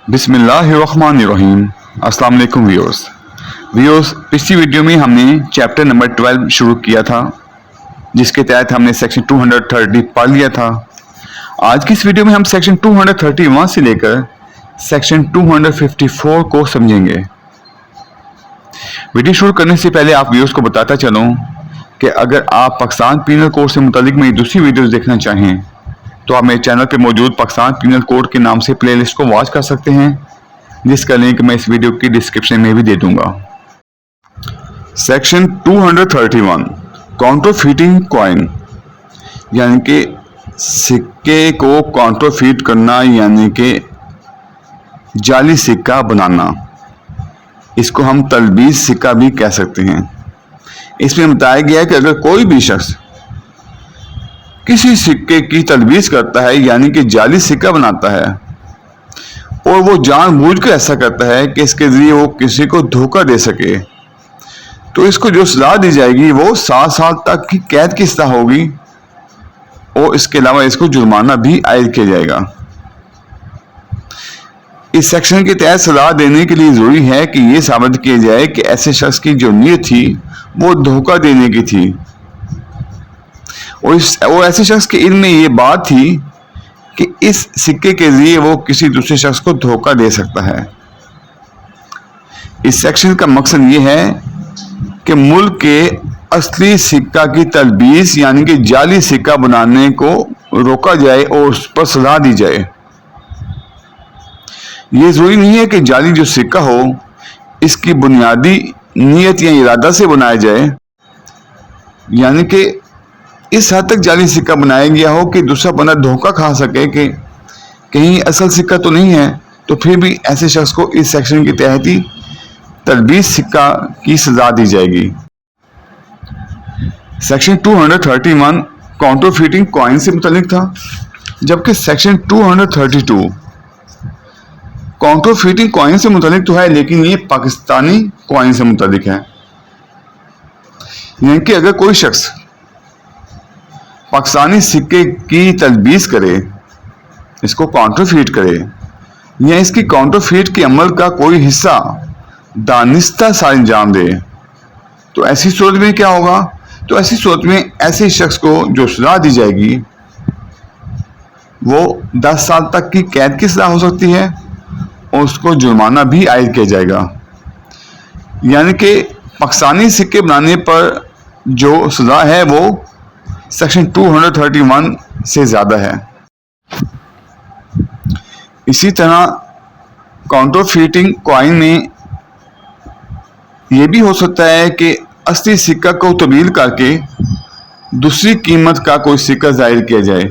बिस्मिल्लाहिर्रहमानिर्रहीम। अस्सलाम वालेकुम व्यूअर्स, पिछली वीडियो में हमने चैप्टर नंबर 12 शुरू किया था, जिसके तहत हमने सेक्शन 230 पढ़ लिया था। आज की इस वीडियो में हम सेक्शन 231 से लेकर सेक्शन 254 को समझेंगे। वीडियो शुरू करने से पहले आप व्यूअर्स को बताता चलूं कि अगर आप पाकिस्तान पीनल कोड से मुतालिक मेरी दूसरी वीडियोस देखना चाहें तो आप मेरे चैनल पे मौजूद पाकिस्तान पीनल कोड के नाम से प्लेलिस्ट को वॉच कर सकते हैं, जिसका लिंक मैं इस वीडियो की डिस्क्रिप्शन में भी दे दूंगा। सेक्शन 231 काउंटरफीटिंग कॉइन, यानी कि सिक्के को काउंटरफीट करना, यानी कि जाली सिक्का बनाना। इसको हम तलबीस सिक्का भी कह सकते हैं। इसमें बताया गया है कि अगर कोई भी शख्स किसी सिक्के की तलबीस करता है, यानी कि जाली सिक्का बनाता है, और वो जानबूझकर ऐसा करता है कि इसके जरिए वो किसी को धोखा दे सके, तो इसको जो सजा दी जाएगी वो 7 साल तक की कैद की सजा होगी, और इसके अलावा इसको जुर्माना भी आयद किया जाएगा। इस सेक्शन के तहत सजा देने के लिए जरूरी है कि ये साबित किया जाए कि ऐसे शख्स की जो नीयत थी वो धोखा देने की थी, और ऐसे शख्स के इल्म में ये बात थी कि इस सिक्के के जरिए वो किसी दूसरे शख्स को धोखा दे सकता है। इस सेक्शन का मकसद ये है कि मुल्क के असली सिक्का की तलबीस, यानी कि जाली सिक्का बनाने को रोका जाए और उस पर सजा दी जाए। ये जरूरी नहीं है कि जाली जो सिक्का हो इसकी बुनियादी नीयत या इरादा से बनाया जाए, यानी कि इस हद तक जाली सिक्का बनाया गया हो कि दूसरा बंदा धोखा खा सके कि कहीं असल सिक्का तो नहीं है, तो फिर भी ऐसे शख्स को इस सेक्शन के तहत ही तलबीस सिक्का की सजा दी जाएगी। सेक्शन 231 काउंटरफीटिंग कॉइन से मुतालिक था, जबकि सेक्शन 232 काउंटरफीटिंग कॉइन से मुतालिक तो है, लेकिन ये पाकिस्तानी कॉइन से मुतालिक है। यानी कि अगर कोई शख्स पाकिस्तानी सिक्के की तलबीस करे, इसको काउंटरफीट करे, या इसकी काउंटरफीट के अमल का कोई हिस्सा दानिस्ता सा अंजाम दे, तो ऐसी सूरत में क्या होगा? तो ऐसी सूरत में ऐसे शख्स को जो सजा दी जाएगी वो 10 साल तक की कैद की सजा हो सकती है, और उसको जुर्माना भी आयद किया जाएगा। यानी कि पाकिस्तानी सिक्के बनाने पर जो सजा है वो सेक्शन 231 से ज्यादा है। इसी तरह काउंटरफीटिंग कॉइन में यह भी हो सकता है कि असली सिक्का को तब्दील करके दूसरी कीमत का कोई सिक्का जाहिर किया जाए,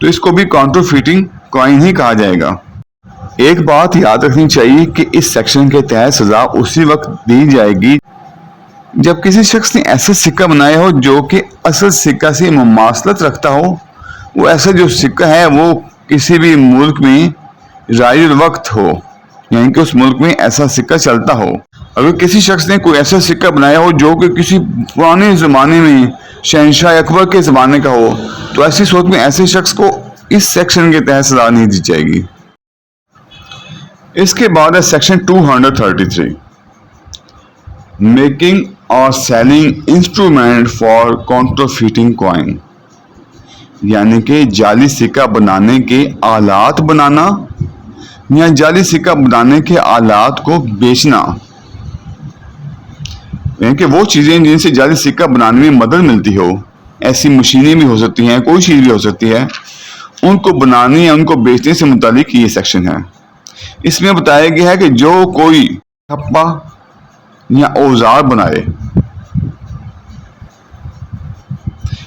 तो इसको भी काउंटरफीटिंग कॉइन ही कहा जाएगा। एक बात याद रखनी चाहिए कि इस सेक्शन के तहत सजा उसी वक्त दी जाएगी जब किसी शख्स ने ऐसा सिक्का बनाया हो जो कि असल सिक्का से मुमासलत रखता हो। वो ऐसा जो सिक्का है वो किसी भी मुल्क में राइज वक्त हो, यानी कि उस मुल्क में ऐसा सिक्का चलता हो। अगर किसी शख्स ने कोई ऐसा सिक्का बनाया हो जो कि किसी पुराने ज़माने में शहनशाह अकबर के ज़माने का हो, तो ऐसी सूरत में ऐसे शख्स को इस सेक्शन के तहत सजा नहीं दी जाएगी। इसके बाद है सेक्शन 233 मेकिंग और सेलिंग इंस्ट्रूमेंट फॉर काउंटरफीटिंग कॉइन, यानी कि जाली सिक्का बनाने के आलात बनाना या जाली सिक्का बनाने के आलात को बेचना। यानी कि वो चीजें जिनसे जाली सिक्का बनाने में मदद मिलती हो, ऐसी मशीनें भी हो सकती हैं, कोई चीज भी हो सकती है, उनको बनाने या उनको बेचने से मुतालिक ये सेक्शन है। इसमें बताया गया है कि जो कोई ठप्पा या औजार बनाए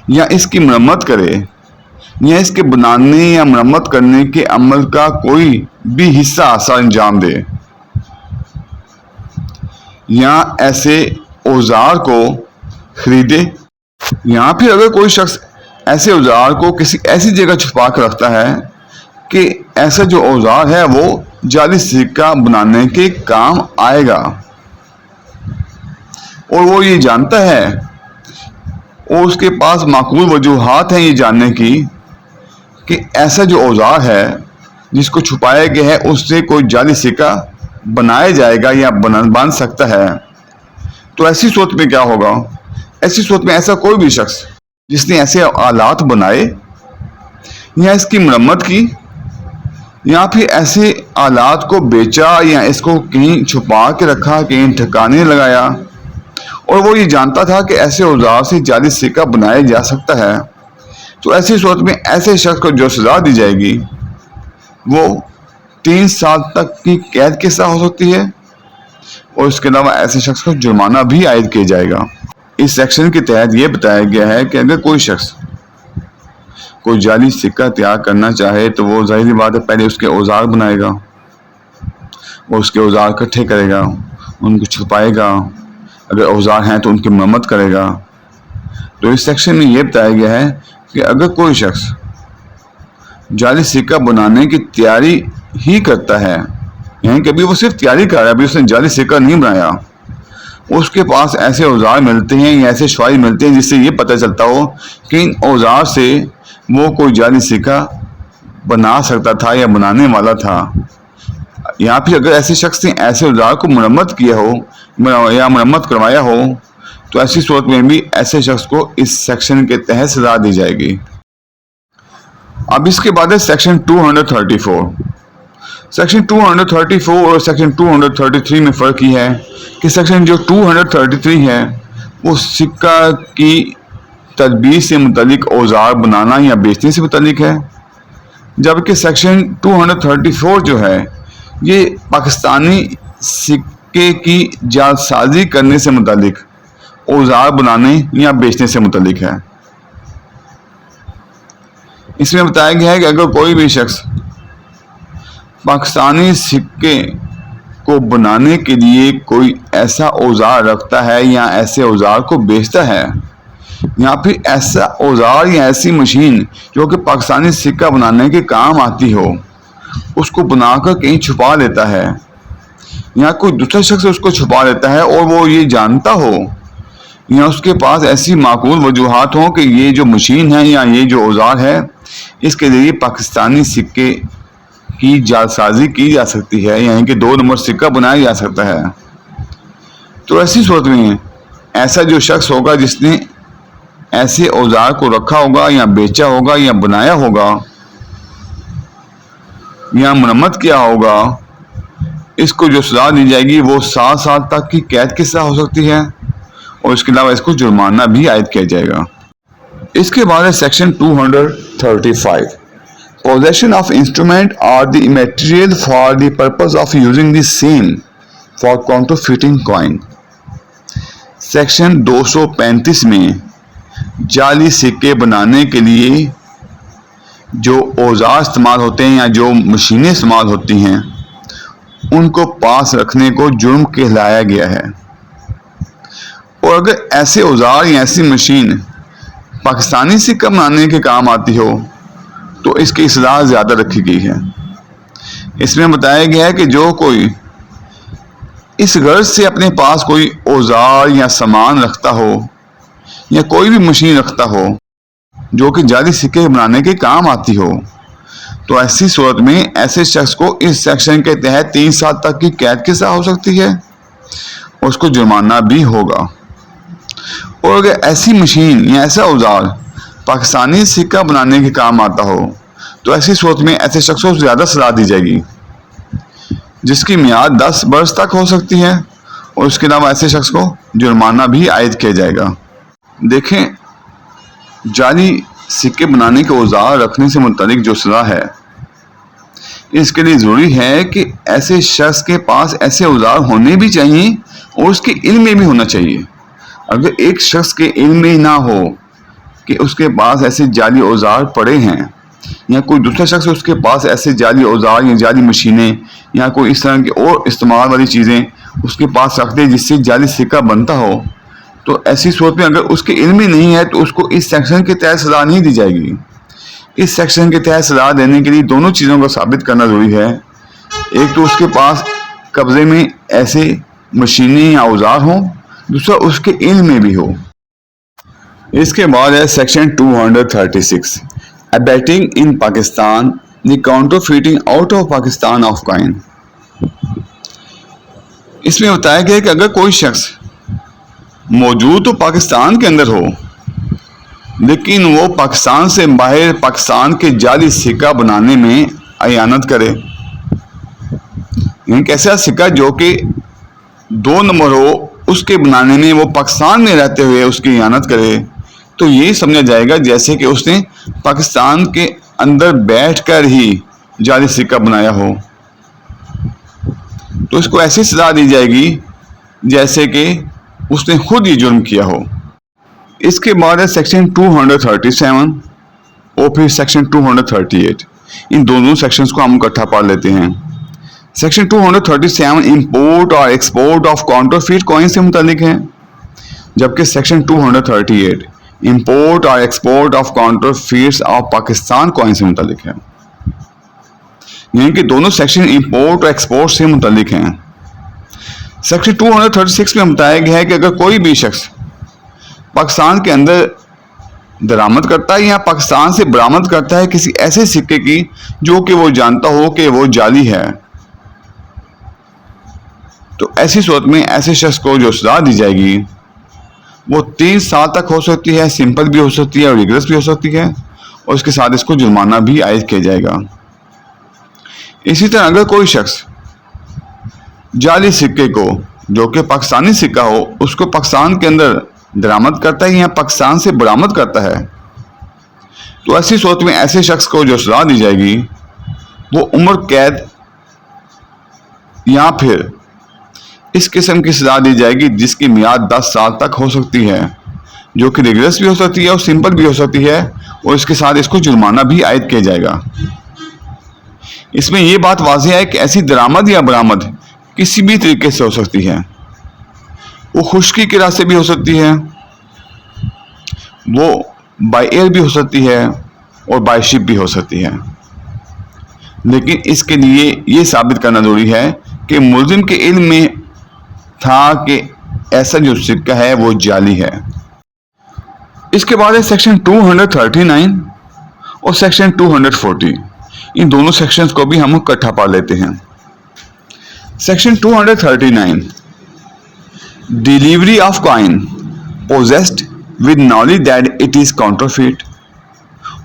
या इसकी मरम्मत करे, या इसके बनाने या मरम्मत करने के अमल का कोई भी हिस्सा आसा अंजाम दे, या ऐसे औजार को खरीदे, या फिर अगर कोई शख्स ऐसे औजार को किसी ऐसी जगह छुपा कर रखता है कि ऐसा जो औजार है वो जाली सिक्का बनाने के काम आएगा, और वो ये जानता है और उसके पास माकूल वजूहात हैं ये जानने की कि ऐसा जो औजार है جس کو چھپایا گیا ہے اس سے کوئی جعلی سکہ بنایا جائے گا یا بن سکتا ہے، تو ایسی صورت میں کیا ہوگا؟ ایسی صورت میں ایسا کوئی بھی شخص جس نے ایسے آلات بنائے یا اس کی مرمت کی یا پھر ایسے آلات کو بیچا یا اس کو کہیں چھپا کے رکھا، کہیں ٹھکانے لگایا، اور وہ یہ جانتا تھا کہ ایسے اوزار سے جعلی سکہ بنایا جا سکتا ہے، تو ایسی صورت میں ایسے شخص کو جو سزا دی جائے گی وہ 3 سال تک کی قید کی سزا ہو سکتی ہے، اور اس کے علاوہ ایسے شخص کو جرمانہ بھی عائد کیا جائے گا۔ اس سیکشن کے تحت یہ بتایا گیا ہے کہ اگر کوئی شخص کوئی جعلی سکہ تیار کرنا چاہے تو وہ ظاہری بات ہے پہلے اس کے اوزار بنائے گا، وہ اس کے اوزار اکٹھے کرے گا، ان کو چھپائے گا، اگر اوزار ہیں تو ان کی مرمت کرے گا۔ تو اس سیکشن میں یہ بتایا گیا ہے کہ اگر کوئی شخص جعلی سکہ بنانے کی تیاری ہی کرتا ہے، یعنی کہ ابھی وہ صرف تیاری کر رہا ہے، ابھی اس نے جعلی سکہ نہیں بنایا، اس کے پاس ایسے اوزار ملتے ہیں یا ایسے شوائد ملتے ہیں جس سے یہ پتہ چلتا ہو کہ ان اوزار سے وہ کوئی جعلی سکہ بنا سکتا تھا یا بنانے والا تھا، یا پھر اگر ایسے شخص نے ایسے اوزار کو مرمت کیا ہو یا مرمت کروایا ہو، تو ایسی صورت میں بھی ایسے شخص کو اس سیکشن کے تحت سزا دی جائے گی۔ اب اس کے بعد ہے سیکشن 234۔ سیکشن 234 اور سیکشن 233 میں فرق یہ ہے کہ سیکشن جو 233 ہے وہ سکہ کی تدبیر سے متعلق اوزار بنانا یا بیچنے سے متعلق ہے، جبکہ سیکشن 234 جو ہے یہ پاکستانی سکے کی جعلسازی کرنے سے متعلق اوزار بنانے یا بیچنے سے متعلق ہے۔ اس میں بتایا گیا ہے کہ اگر کوئی بھی شخص پاکستانی سکے کو بنانے کے لیے کوئی ایسا اوزار رکھتا ہے یا ایسے اوزار کو بیچتا ہے، یا پھر ایسا اوزار یا ایسی مشین جو کہ پاکستانی سکہ بنانے کے کام آتی ہو اس کو بنا کر کہیں چھپا لیتا ہے، یا کوئی دوسرا شخص اس کو چھپا لیتا ہے اور وہ یہ جانتا ہو یا اس کے پاس ایسی معقول وجوہات ہوں کہ یہ جو مشین ہے یا یہ جو اوزار ہے اس کے ذریعے پاکستانی سکے کی جعلسازی کی جا سکتی ہے، یعنی کہ 2 نمبر سکہ بنایا جا سکتا ہے، تو ایسی صورت میں ایسا جو شخص ہوگا جس نے ایسے اوزار کو رکھا ہوگا یا بیچا ہوگا یا بنایا ہوگا یا مرمت کیا ہوگا، اس کو جو سزا دی جائے گی وہ 7 سال تک کی قید کی سزا ہو سکتی ہے، اور اس کے علاوہ اس کو جرمانہ بھی عائد کیا جائے گا۔ اس کے بعد ہے section 235۔ Possession of instrument or the material for the purpose of using the same for counterfeiting coin۔ Section 235 میں جعلی سکے بنانے کے لیے جو اوزار استعمال ہوتے ہیں یا جو مشینیں استعمال ہوتی ہیں ان کو پاس رکھنے کو جرم کہلایا گیا ہے، اور اگر ایسے اوزار یا ایسی مشین پاکستانی سکہ بنانے کے کام آتی ہو تو اس کی سزا زیادہ رکھی گئی ہے۔ اس میں بتایا گیا ہے کہ جو کوئی اس غرض سے اپنے پاس کوئی اوزار یا سامان رکھتا ہو یا کوئی بھی مشین رکھتا ہو جو کہ جعلی سکے بنانے کے کام آتی ہو، تو ایسی صورت میں ایسے شخص کو اس سیکشن کے تحت 3 سال تک کی قید کی سزا ہو سکتی ہے، اور اس کو جرمانہ بھی ہوگا۔ اور اگر ایسی مشین یا ایسا اوزار پاکستانی سکہ بنانے کے کام آتا ہو تو ایسی صورت میں ایسے شخص کو زیادہ سزا دی جائے گی، جس کی میعاد 10 برس تک ہو سکتی ہے، اور اس کے علاوہ ایسے شخص کو جرمانہ بھی عائد کیا جائے گا۔ دیکھیں، جعلی سکے بنانے کے اوزار رکھنے سے متعلق جو سزا ہے اس کے لیے ضروری ہے کہ ایسے شخص کے پاس ایسے اوزار ہونے بھی چاہیے اور اس کے علم میں بھی ہونا چاہیے۔ اگر ایک شخص کے علم میں نہ ہو کہ اس کے پاس ایسے جعلی اوزار پڑے ہیں، یا کوئی دوسرا شخص اس کے پاس ایسے جعلی اوزار یا جعلی مشینیں یا کوئی اس طرح کی اور استعمال والی چیزیں اس کے پاس رکھ دے جس سے جعلی سکہ بنتا ہو، تو ایسی صورت میں اگر اس کے علم میں نہیں ہے تو اس کو اس سیکشن کے تحت سزا نہیں دی جائے گی۔ اس سیکشن کے تحت سزا دینے کے لیے دونوں چیزوں کو ثابت کرنا ضروری ہے، ایک تو اس کے پاس قبضے میں ایسے مشینیں یا اوزار ہوں، دوسرا اس کے علم میں بھی ہو۔ اس کے بعد ہے section 236۔ Abetting in Pakistan the counterfeiting out of Pakistan of coin. इसमें बताया गया कि अगर कोई शख्स मौजूद तो पाकिस्तान के अंदर हो, लेकिन वो पाकिस्तान से बाहर पाकिस्तान के जाली सिक्का बनाने में अयानत करे, यानी ऐसा सिक्का जो कि 2 नंबर हो, उसके बनाने में वो पाकिस्तान में रहते हुए उसकी अयानत करे, तो ये समझा जाएगा जैसे कि उसने पाकिस्तान के अंदर बैठकर ही जाली सिक्का बनाया हो। तो इसको ऐसी सजा दी जाएगी जैसे कि उसने खुद ही जुर्म किया हो। इसके बाद है सेक्शन 237 और फिर सेक्शन 238। इन दोनों सेक्शंस को हम इकट्ठा पढ़ लेते हैं। सेक्शन 237 इंपोर्ट और एक्सपोर्ट ऑफ काउंटरफीट कॉइन से मुतालिक है, जबकि सेक्शन 238 इंपोर्ट और export of counterfeits of Pakistan coin से मुतालिक है। यानी कि दोनों सेक्शन इंपोर्ट और एक्सपोर्ट से मुतालिक हैं। सेक्शन 236 में बताया गया है कि अगर कोई भी शख्स पाकिस्तान के अंदर दरामद करता है या पाकिस्तान से बरामद करता है किसी ऐसे सिक्के की जो कि वो जानता हो कि वो जाली है, तो ऐसी सूरत में ऐसे शख्स को जो सजा दी जाएगी वो 3 साल तक हो सकती है, सिंपल भी हो सकती है और रिगरस भी हो सकती है, और इसके साथ इसको जुर्माना भी आयद किया जाएगा। इसी तरह अगर कोई शख्स जाली सिक्के को जो कि पाकिस्तानी सिक्का हो उसको पाकिस्तान के अंदर दरामद करता है या पाकिस्तान से बरामद करता है, तो ऐसी सूरत में ऐसे शख्स को जो सजा दी जाएगी वो उम्र कैद या फिर इस किस्म की सजा दी जाएगी जिसकी मियाद 10 साल तक हो सकती है, जो कि रिगरस भी हो सकती है और सिंपल भी हो सकती है, और इसके साथ इसको जुर्माना भी आयद किया जाएगा। इसमें यह बात वाज़ेह है कि ऐसी दरामद या बरामद किसी भी तरीके से हो सकती है। वो खुश्की के रास्ते भी हो सकती है, वो बाय एयर भी हो सकती है और बाय शिप भी हो सकती है, लेकिन इसके लिए ये साबित करना ज़रूरी है कि मुल्ज़िम के इल्म में था कि ऐसा जो सिक्का है वो जाली है। इसके बाद है सेक्शन 239 और सेक्शन 240। इन दोनों सेक्शंस को भी हम इकट्ठा पढ़ लेते हैं। Section 239 delivery of coin possessed with knowledge that it is counterfeit,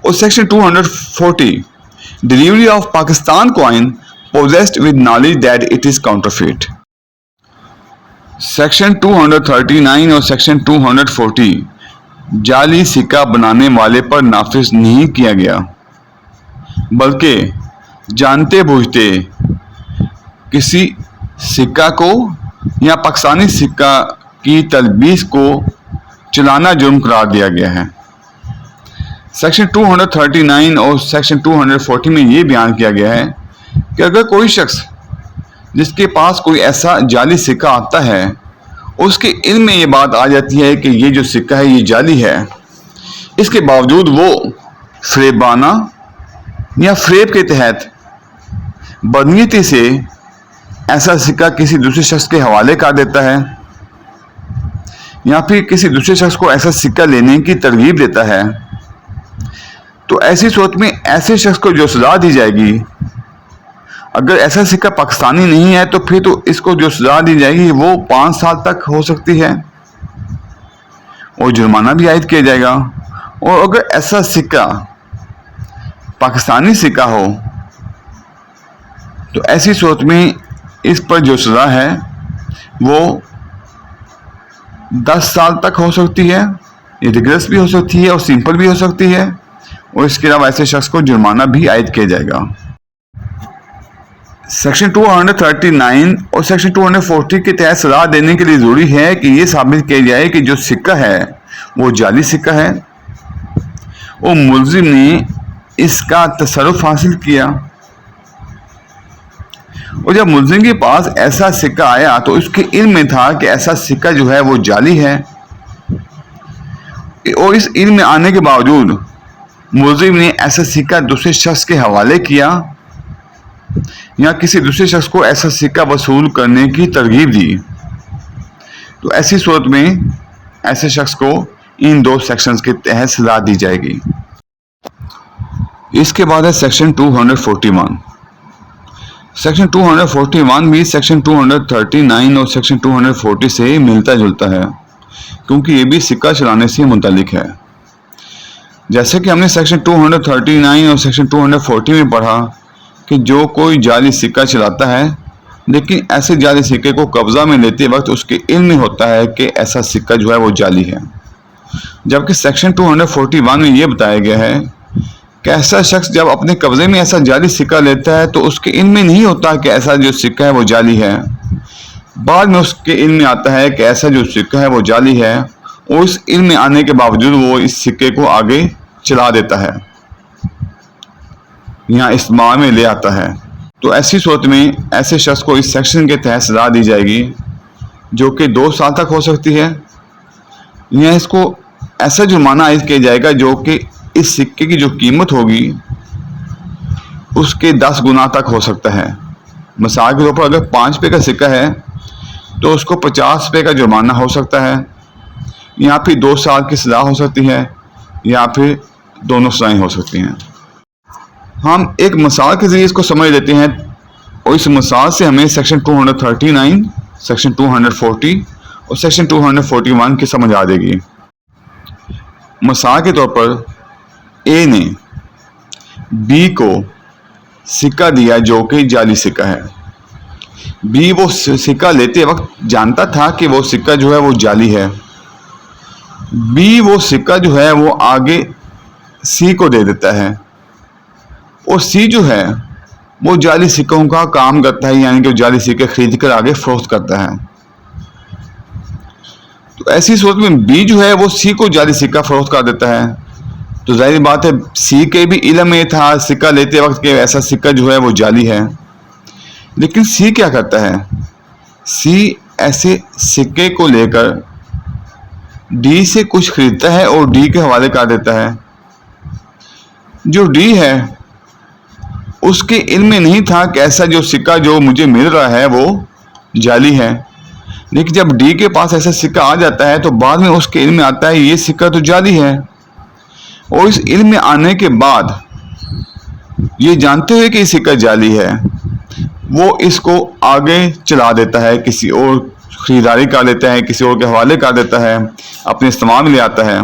और section 240 delivery of Pakistan coin possessed with knowledge that it is counterfeit. Section 239 और सेक्शन 240 जाली सिक्का बनाने वाले पर नाफिज नहीं किया गया, बल्कि जानते बूझते किसी सिक्का को या पाकिस्तानी सिक्का की तलबीस को चलाना जुर्म करार दिया गया है। सेक्शन 239 और सेक्शन 240 में ये बयान किया गया है कि अगर कोई शख्स जिसके पास कोई ऐसा जाली सिक्का आता है, उसके इल्म में ये बात आ जाती है कि ये जो सिक्का है ये जाली है, इसके बावजूद वो फरेबाना या फरेब के तहत बदनीयती से ऐसा सिक्का किसी दूसरे शख्स के हवाले कर देता है या फिर किसी दूसरे शख्स को ऐसा सिक्का लेने की तरगीब देता है, तो ऐसी सूरत में ऐसे शख्स को जो सजा दी जाएगी, अगर ऐसा सिक्का पाकिस्तानी नहीं है तो फिर तो इसको जो सजा दी जाएगी वो 5 साल तक हो सकती है और जुर्माना भी आयद किया जाएगा। और अगर ऐसा सिक्का पाकिस्तानी सिक्का हो तो ऐसी सूरत में इस पर जो सजा है वो 10 साल तक हो सकती है, ये रिगरस भी हो सकती है और सिंपल भी हो सकती है, और इसके अलावा ऐसे शख्स को जुर्माना भी आयद किया जाएगा। सेक्शन 239 और सेक्शन 240 के तहत सजा देने के लिए ज़रूरी है कि ये साबित किया जाए कि जो सिक्का है वो जाली सिक्का है और मुल्ज़िम ने इसका तसर्रुफ हासिल किया, और जब मुल्ज़िम के पास ऐसा सिक्का आया तो उसके इल्म में था कि ऐसा सिक्का जो है वो जाली है, और इस इल्म में आने के बावजूद मुल्ज़िम ने ऐसा सिक्का दूसरे शख्स के हवाले किया या किसी दूसरे शख्स को ऐसा सिक्का वसूल करने की तरगीब दी, तो ऐसी सूरत में ऐसे शख्स को इन 2 सेक्शंस के तहत सजा दी जाएगी। इसके बाद है सेक्शन 241। सेक्शन 241 भी सेक्शन 239 और सेक्शन 240 से मिलता जुलता है, क्योंकि ये भी सिक्का चलाने से मुतालिक है। जैसे कि हमने सेक्शन 239 और सेक्शन 240 में पढ़ा कि जो कोई जाली सिक्का चलाता है लेकिन ऐसे जाली सिक्के को कब्जा में लेते वक्त उसके इल्म में होता है कि ऐसा सिक्का जो है वो जाली है, जबकि सेक्शन 241 में ये बताया गया है कि ऐसा शख्स जब अपने कब्जे में ऐसा जाली सिक्का लेता है तो उसके इल्म में नहीं होता कि ऐसा जो सिक्का है वो जाली है। बाद में उसके इल्म में आता है कि ऐसा जो सिक्का है वो जाली है, और उस इल्म में आने के बावजूद वो इस सिक्के को आगे चला देता है, यहाँ इस्तेमाल में ले आता है। तो ऐसी सूरत में ऐसे शख्स को इस सेक्शन के तहत सजा दी जाएगी, जो कि 2 साल तक हो सकती है, या इसको ऐसा जुर्माना आयद किया जाएगा जो कि इस सिक्के की जो कीमत होगी उसके 10 गुना तक हो सकता है। मिसाल के तौर पर अगर 5 रुपये का सिक्का है तो उसको 50 रुपये का जुर्माना हो सकता है, या फिर 2 साल की सजा हो सकती है, या फिर दोनों सजाएं हो सकती हैं। हम एक मिसाल के जरिए इसको समझ लेते हैं, और इस मिसाल से हमें सेक्शन 239, सेक्शन 240 और सेक्शन 241 की समझ आ जाएगी। मिसाल के तौर पर ए ने बी को सिक्का दिया जो कि जाली सिक्का है। बी वो सिक्का लेते वक्त जानता था कि वो सिक्का जो है वो जाली है। बी वो सिक्का जो है वो आगे सी को दे देता है, और सी जो है वो जाली सिक्कों का काम करता है, यानी कि जाली सिक्के खरीद कर आगे फरोख्त करता है। तो ऐसी सूरत में बी जो है वो सी को जाली सिक्का फरोख्त कर देता है। तो जाहिर बात है सी के भी इल्म में था सिक्का लेते वक्त कि ऐसा सिक्का जो है वो जाली है, लेकिन सी क्या करता है, सी ऐसे सिक्के को लेकर डी से कुछ खरीदता है और डी के हवाले कर देता है। जो डी है उसके इल्म में नहीं था कि ऐसा जो सिक्का जो मुझे मिल रहा है वो जाली है, लेकिन जब डी के पास ऐसा सिक्का आ जाता है तो बाद में उसके इल्म में आता है ये सिक्का तो जाली है, और इस इल्म में आने के बाद ये जानते हुए कि ये सिक्का जाली है वो इसको आगे चला देता है, किसी और खरीदारी कर लेता है, किसी और के हवाले कर देता है, अपने इस्तेमाल में ले आता है।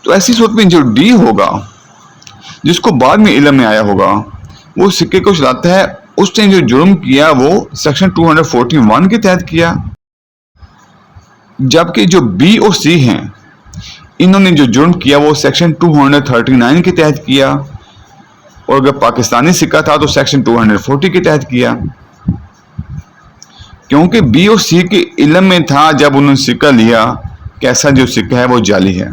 तो ऐसी सूरत में जो डी होगा जिसको बाद में इल्म में आया होगा वो सिक्के को चलाता है। उसने जो जुर्म किया वो सेक्शन 241 के तहत किया, जबकि जो बी और सी हैं इन्होंने जो जुर्म किया वो सेक्शन 239 के तहत किया, और अगर पाकिस्तानी सिक्का था तो सेक्शन 240 के तहत किया, क्योंकि बी और सी के इल्म में था जब उन्होंने सिक्का लिया कि ऐसा जो सिक्का है वो जाली है।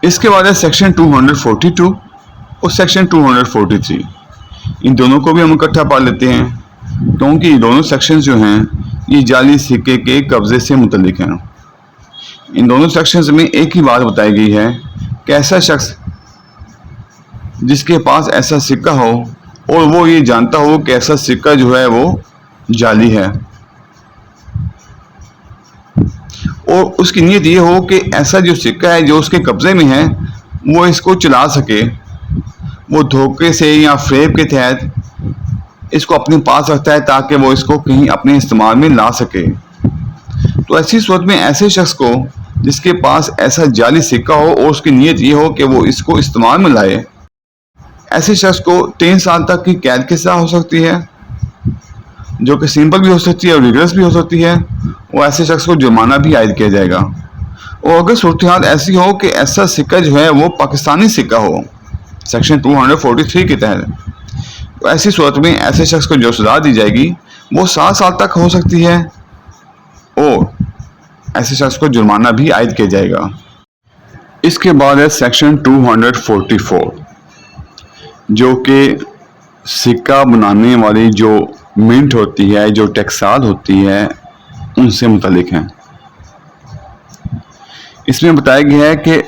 इसके बाद है सेक्शन 242 और सेक्शन 243। इन दोनों को भी हम इकट्ठा पढ़ लेते हैं, क्योंकि ये दोनों सेक्शन जो हैं ये जाली सिक्के के कब्जे से मुतल्लिक हैं। इन दोनों सेक्शंस में एक ही बात बताई गई है कि ऐसा शख्स जिसके पास ऐसा सिक्का हो और वो ये जानता हो कि ऐसा सिक्का जो है वो जाली है, और उसकी नीयत ये हो कि ऐसा जो सिक्का है जो उसके कब्जे में है वो इसको चला सके, वो धोखे से या फ्रेब के तहत इसको अपने पास रखता है ताकि वो इसको कहीं अपने इस्तेमाल में ला सके। तो ऐसी सूरत में ऐसे शख्स को जिसके पास ऐसा जाली सिक्का हो और उसकी नीयत ये हो कि वो इसको इस्तेमाल में लाए, ऐसे शख्स को 3 साल तक की कैद की सजा हो सकती है, जो कि सिंपल भी हो सकती है और रिगरस भी हो सकती है, और ऐसे शख्स को जुर्माना भी आयद किया जाएगा। और अगर सूरत हाल ऐसी हो कि ऐसा सिक्का जो है वो पाकिस्तानी सिक्का हो सेक्शन 243 के तहत, तो ऐसी सूरत में ऐसे शख्स को जो सजा दी जाएगी वो 7 साल तक हो सकती है, और ऐसे शख्स को जुर्माना भी आयद किया जाएगा। इसके बाद है सेक्शन 244, जो कि सिक्का बनाने वाली जो मिंट होती है, जो टेक्साल होती है, उनसे मुतालिक है। इसमें बताया गया है कि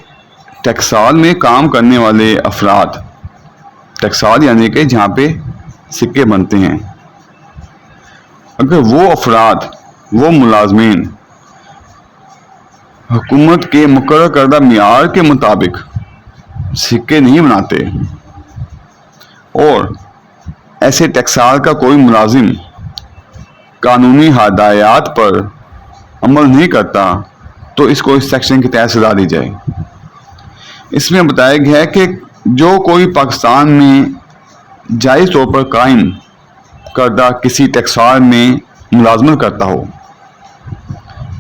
टेक्साल में काम करने वाले अफराद, टेक्साल यानी कि जहाँ पे सिक्के बनते हैं, अगर वो अफराद, वो मुलाजमीन हुकूमत के मुकर्रर करदा मियार के मुताबिक सिक्के नहीं बनाते اور ایسے ٹکسال کا کوئی ملازم قانونی ہدایات پر عمل نہیں کرتا تو اس کو اس سیکشن کے تحت سزا دی جائے۔ اس میں بتایا گیا ہے کہ جو کوئی پاکستان میں جائز طور پر قائم کردہ کسی ٹکسال میں ملازمت کرتا ہو،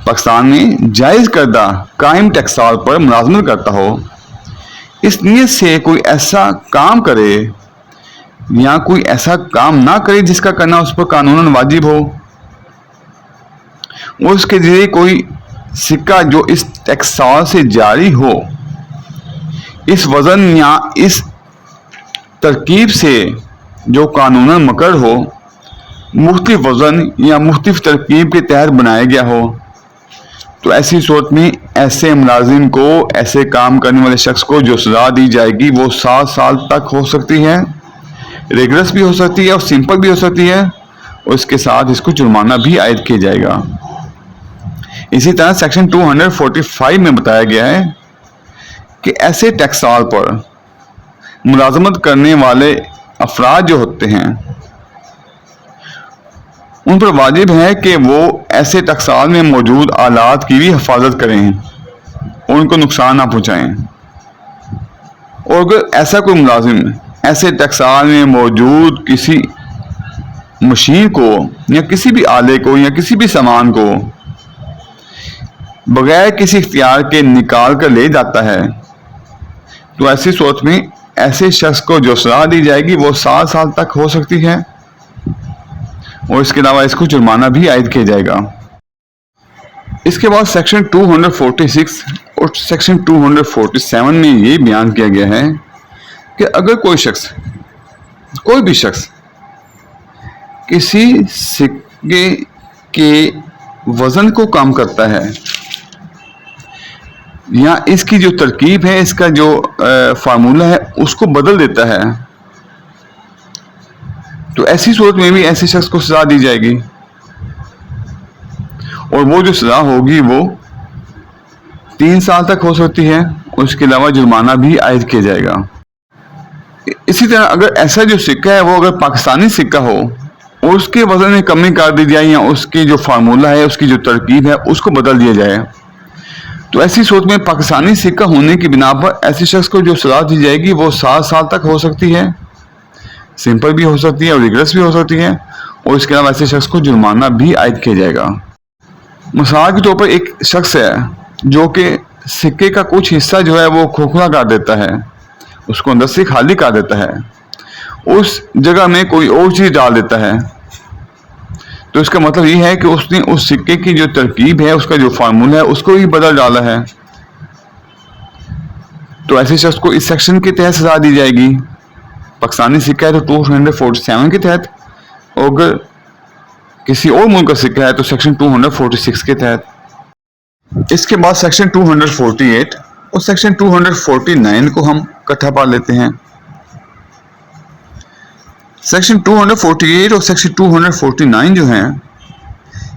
پاکستان میں جائز کردہ قائم ٹکسال پر ملازمت کرتا ہو، اس نیت سے کوئی ایسا کام کرے یا کوئی ایسا کام نہ کرے جس کا کرنا اس پر قانوناً واجب ہو، اور اس کے ذریعے کوئی سکہ جو اس ٹکسال سے جاری ہو، اس وزن یا اس ترکیب سے جو قانوناً مقرر ہو، مختلف وزن یا مختلف ترکیب کے تحت بنایا گیا ہو، تو ایسی صورت میں ایسے ملازم کو، ایسے کام کرنے والے شخص کو جو سزا دی جائے گی وہ 7 سال تک ہو سکتی ہے، ریگولر بھی ہو سکتی ہے اور سمپل بھی ہو سکتی ہے، اور اس کے ساتھ اس کو جرمانہ بھی عائد کیا جائے گا۔ اسی طرح سیکشن 245 میں بتایا گیا ہے کہ ایسے ٹکسال پر ملازمت کرنے والے افراد جو ہوتے ہیں ان پر واجب ہے کہ وہ ایسے ٹکسال میں موجود آلات کی بھی حفاظت کریں اور ان کو نقصان نہ پہنچائیں، اور اگر ایسا کوئی ملازم ایسے ٹکسال میں موجود کسی مشین کو یا کسی بھی آلے کو یا کسی بھی سامان کو بغیر کسی اختیار کے نکال کر لے جاتا ہے تو ایسی صورت میں ایسے شخص کو جو سزا دی جائے گی وہ 7 سال تک ہو سکتی ہے، اور اس کے علاوہ اس کو جرمانہ بھی عائد کیا جائے گا۔ اس کے بعد سیکشن 246 اور سیکشن 247 میں یہ بیان کیا گیا ہے کہ اگر کوئی بھی شخص کسی سکے کے وزن کو کم کرتا ہے یا اس کی جو ترکیب ہے، اس کا جو فارمولہ ہے اس کو بدل دیتا ہے، تو ایسی صورت میں بھی ایسے شخص کو سزا دی جائے گی، اور وہ جو سزا ہوگی وہ 3 سال تک ہو سکتی ہے، اور اس کے علاوہ جرمانہ بھی عائد کیا جائے گا۔ اسی طرح اگر ایسا جو سکہ ہے وہ اگر پاکستانی سکہ ہو اور اس کے وزن میں کمی کر دی جائے یا اس کی جو فارمولہ ہے، اس کی جو ترکیب ہے اس کو بدل دیا جائے، تو ایسی صورت میں پاکستانی سکہ ہونے کی بنا پر ایسے شخص کو جو سزا دی جائے گی وہ 7 سال تک ہو سکتی ہے، سمپل بھی ہو سکتی ہے اور ریگولر بھی ہو سکتی ہے، اور اس کے علاوہ ایسے شخص کو جرمانہ بھی عائد کیا جائے گا۔ مثال کے طور پر ایک شخص ہے جو کہ سکے کا کچھ حصہ جو ہے وہ کھوکھلا کر دیتا ہے، اس کو اندر سے خالی کر دیتا ہے، اس جگہ میں کوئی اور چیز ڈال دیتا ہے، تو اس کا مطلب یہ ہے کہ اس نے اس سکے کی جو ترکیب ہے، اس کا جو فارمولہ ہے اس کو ہی بدل ڈالا ہے، تو ایسے شخص کو اس سیکشن کے تحت سزا دی جائے گی۔ پاکستانی سکہ ہے تو 247 کے تحت، اور اگر کسی اور ملک کا سکہ ہے تو سیکشن 246 کے تحت۔ اس کے بعد سیکشن 248 اور سیکشن 249 کو ہم اکٹھا پڑھ لیتے ہیں۔ سیکشن 248 اور سیکشن 249 جو ہیں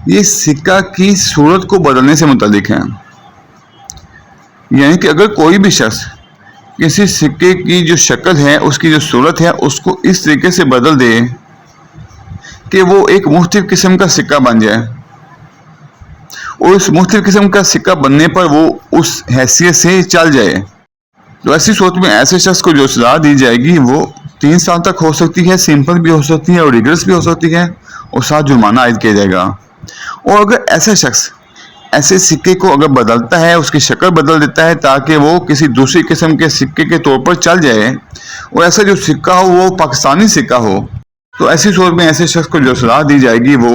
یہ سکہ کی صورت کو بدلنے سے متعلق ہیں، یعنی کہ اگر کوئی بھی شخص کسی سکے کی جو شکل ہے، اس کی جو صورت ہے، اس کو اس طریقے سے بدل دے کہ وہ ایک مختلف قسم کا سکہ بن جائے، اور اس مختلف قسم کا سکہ بننے پر وہ اس حیثیت سے چل جائے، تو ایسی صورت میں ایسے شخص کو جو سزا دی جائے گی وہ 3 سال تک ہو سکتی ہے، سمپل بھی ہو سکتی ہے اور ریگولر بھی ہو سکتی ہے، اور ساتھ جرمانہ عائد کیا جائے گا۔ اور اگر ایسا شخص ایسے سکے کو اگر بدلتا ہے، اس کی شکل بدل دیتا ہے تاکہ وہ کسی دوسری قسم کے سکے کے طور پر چل جائے، اور ایسا جو سکہ ہو وہ پاکستانی سکہ ہو، تو ایسی صورت میں ایسے شخص کو جو سزا دی جائے گی وہ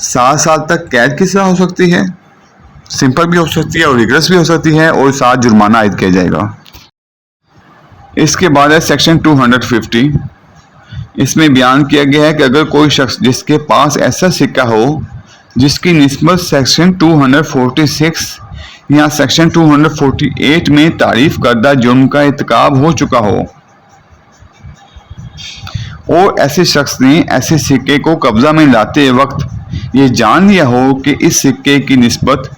7 سال تک قید کی سزا ہو سکتی ہے، سمپل بھی ہو سکتی ہے اور ریگولر بھی ہو سکتی ہے، اور ساتھ جرمانہ عائد کیا جائے گا۔ اس کے بعد ہے سیکشن 250۔ اس میں بیان کیا گیا ہے کہ اگر کوئی شخص جس کے پاس ایسا سکہ ہو جس کی نسبت سیکشن 246 یا سیکشن 248 میں تعریف کردہ جرم کا ارتکاب ہو چکا ہو، اور ایسے شخص نے ایسے سکے کو قبضہ میں لاتے وقت یہ جان لیا ہو کہ اس سکے کی نسبت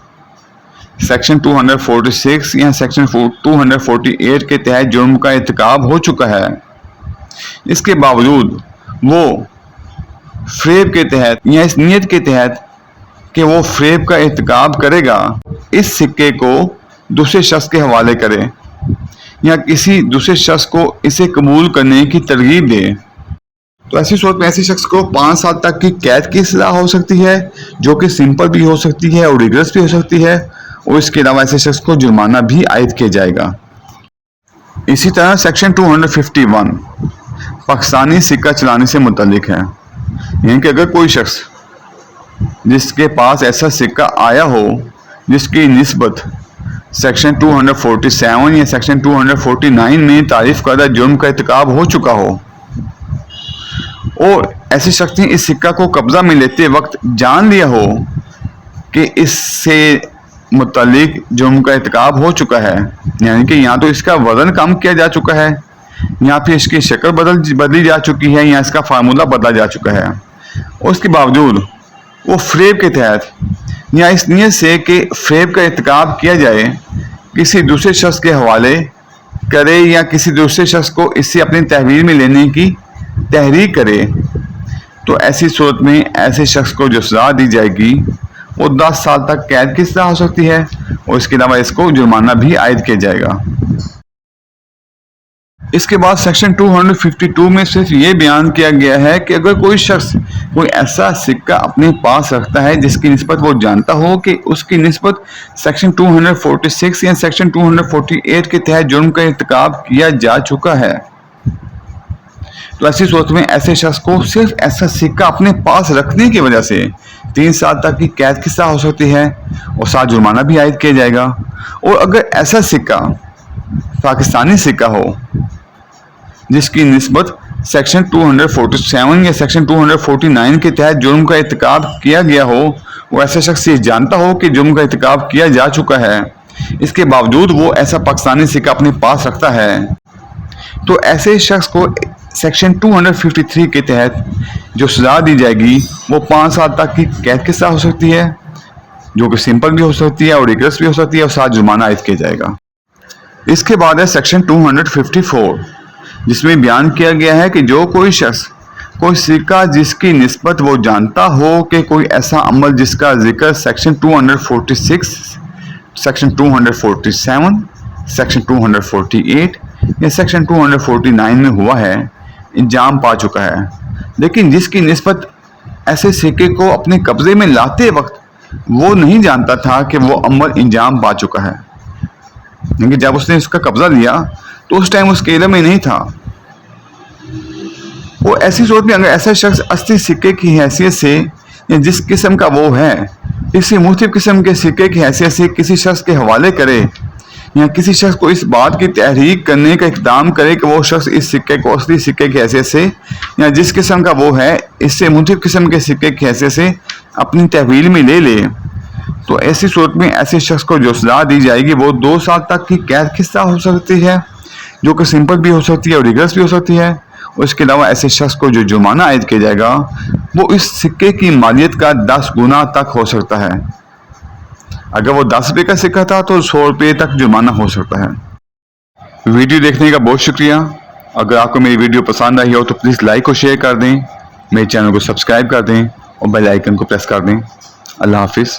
सेक्शन 246 या सेक्शन 248 के तहत जुर्म का इर्तिकाब हो चुका है, इसके बावजूद वो फ्रेब के तहत या इस नीयत के तहत कि वो फ्रेब का इर्तिकाब करेगा, इस सिक्के को दूसरे शख्स के हवाले करे या किसी दूसरे शख्स को इसे कबूल करने की तरगीब दे, तो ऐसी सूरत में ऐसे शख्स को 5 साल तक की कैद की सज़ा हो सकती है, जो कि सिंपल भी हो सकती है और रिगरस भी हो सकती है, और इसके अलावा ऐसे शख्स को जुर्माना भी आयद किया जाएगा। इसी तरह सेक्शन 251 पाकिस्तानी सिक्का चलाने से मुतल्लिक है, यानी कि अगर कोई शख्स जिसके पास ऐसा सिक्का आया हो जिसकी निस्बत सेक्शन 247 या सेक्शन 249 में तारीफ करदा जुर्म का इर्तिकाब हो चुका हो और ऐसे शख्स ने इस सिक्का को कब्जा में लेते वक्त जान लिया हो कि इससे मुतल्लिक जुर्म का इर्तिकाब हो चुका है, यानी कि या तो इसका वजन कम किया जा चुका है या फिर इसकी शक्ल बदली जा चुकी है या इसका फार्मूला बदला जा चुका है, और उसके बावजूद वो फ्रेब के तहत या इस नीयत से कि फ्रेब का इर्तिकाब किया जाए किसी दूसरे शख्स के हवाले करे या किसी दूसरे शख्स को इससे अपनी तहवील में लेने की तहरीक करे, तो ऐसी सूरत में ऐसे शख्स को जो सज़ा दी जाएगी वो 10 साल तक कैद की सज़ा हो सकती है और इसके अलावा इसको जुर्माना भी आयद किया जाएगा। इसके बाद सेक्शन 252 में सिर्फ ये बयान किया गया है कि अगर कोई शख्स कोई ऐसा सिक्का अपने पास रखता है जिसकी निस्बत वो जानता हो कि उसकी निस्बत सेक्शन 246 या सेक्शन 248 के तहत जुर्म का इर्तिकाब किया जा चुका है, तो ऐसी सूरत में ऐसे शख्स को सिर्फ ऐसा सिक्का अपने पास रखने की वजह से 3 साल तक की कैद की सज़ा हो सकती है और साथ जुर्माना भी आयद किया जाएगा। और अगर ऐसा सिक्का पाकिस्तानी सिक्का हो जिसकी निस्बत सेक्शन 247 या सेक्शन 249 के तहत जुर्म का इर्तिकाब किया गया हो, वो ऐसा शख्स ये जानता हो कि जुर्म का इर्तिकाब किया जा चुका है, इसके बावजूद वो ऐसा पाकिस्तानी सिक्का अपने पास रखता है, तो ऐसे शख्स को सेक्शन 253 के तहत जो सज़ा दी जाएगी वो 5 साल तक की कैद की सज़ा हो सकती है, जो कि सिंपल भी हो सकती है और रिगरस भी हो सकती है, और साथ जुर्माना आयद किया जाएगा। इसके बाद है सेक्शन 254 जिसमें बयान किया गया है कि जो कोई शख्स कोई सिक्का जिसकी निस्बत वो जानता हो कि कोई ऐसा अमल जिसका जिक्र सेक्शन 246, सेक्शन 247, सेक्शन 248 या सेक्शन 249 में हुआ है, इंजाम पा चुका है, लेकिन जिसकी निस्बत ऐसे सिक्के को अपने कब्जे में लाते वक्त वो नहीं जानता था कि वो अमल इंजाम पा चुका है, क्योंकि जब उसने इसका कब्जा लिया तो उस टाइम उसके इल्म में नहीं था। वो ऐसी सूरत में अगर ऐसा शख्स असली सिक्के की हैसियत से या जिस किस्म का वो है इसी मुख्तलिफ किस्म के सिक्के की हैसियत से किसी शख्स के हवाले करे या किसी शख्स को इस बात की तहरीक करने का इक़दाम करे कि वो शख्स इस सिक्के को असली सिक्के की हैसियत से या जिस किस्म का वो है इससे मुख्तलिफ किस्म के सिक्के की हैसियत से अपनी तहवील में ले ले, तो ऐसी सूरत में ऐसे शख्स को जो सज़ा दी जाएगी वो 2 साल तक की कैद की सज़ा हो सकती है, जो कि सिंपल भी हो सकती है और रिगरस भी हो सकती है, और इसके अलावा ऐसे शख्स को जो जुर्माना आयद किया जाएगा वो इस सिक्के की मालियत का 10 गुना तक हो सकता है। अगर वो 10 रुपये का सिक्का था तो 100 रुपये तक जुर्माना हो सकता है। वीडियो देखने का बहुत शुक्रिया। अगर आपको मेरी वीडियो पसंद आई हो तो प्लीज़ लाइक और शेयर कर दें, मेरे चैनल को सब्सक्राइब कर दें और बेल आइकन को प्रेस कर दें। अल्लाह हाफिज़।